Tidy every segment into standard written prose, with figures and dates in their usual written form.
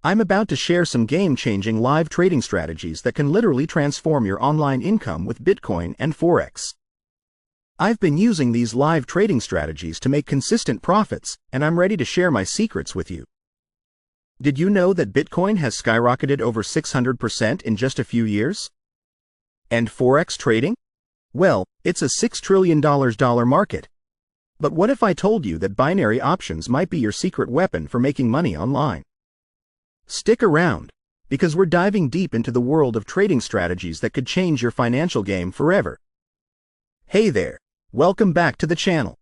I'm about to share some game-changing live trading strategies that can literally transform your online income with Bitcoin and Forex. I've been using these live trading strategies to make consistent profits, and I'm ready to share my secrets with you. Did you know that Bitcoin has skyrocketed over 600% in just a few years? And Forex trading? Well, it's a $6 trillion market. But what if I told you that binary options might be your secret weapon for making money online? Stick around, because we're diving deep into the world of trading strategies that could change your financial game forever. Hey there, welcome back to the channel.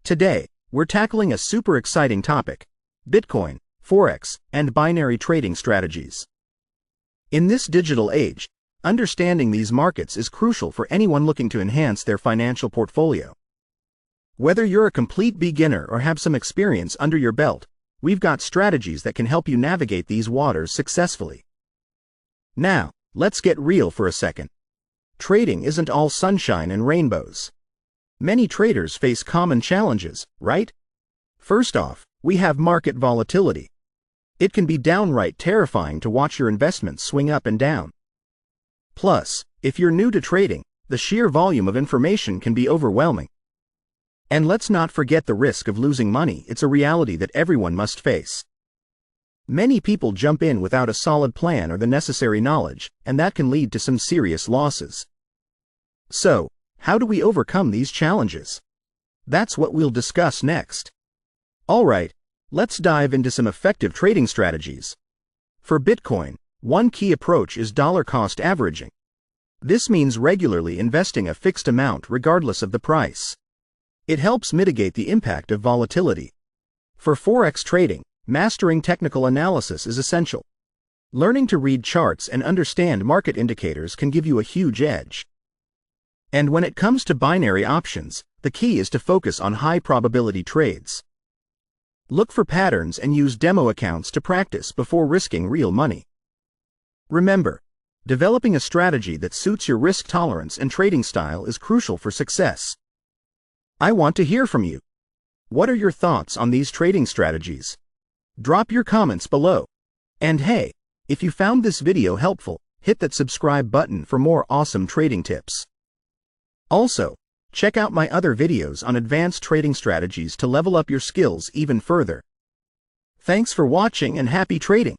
Today, we're tackling a super exciting topic: Bitcoin, Forex, and binary trading strategies. In this digital age, understanding these markets is crucial for anyone looking to enhance their financial portfolio. Whether you're a complete beginner or have some experience under your belt, we've got strategies that can help you navigate these waters successfully. Now, let's get real for a second. Trading isn't all sunshine and rainbows. Many traders face common challenges, right? First off, we have market volatility. It can be downright terrifying to watch your investments swing up and down. Plus, if you're new to trading, the sheer volume of information can be overwhelming. And let's not forget the risk of losing money. It's a reality that everyone must face. Many people jump in without a solid plan or the necessary knowledge, and that can lead to some serious losses. So, how do we overcome these challenges? That's what we'll discuss next. Alright, let's dive into some effective trading strategies. For Bitcoin, one key approach is dollar cost averaging. This means regularly investing a fixed amount regardless of the price. It helps mitigate the impact of volatility. For Forex trading, mastering technical analysis is essential. Learning to read charts and understand market indicators can give you a huge edge. And when it comes to binary options, the key is to focus on high-probability trades. Look for patterns and use demo accounts to practice before risking real money. Remember, developing a strategy that suits your risk tolerance and trading style is crucial for success. I want to hear from you. What are your thoughts on these trading strategies? Drop your comments below. And hey, if you found this video helpful, hit that subscribe button for more awesome trading tips. Also, check out my other videos on advanced trading strategies to level up your skills even further. Thanks for watching and happy trading!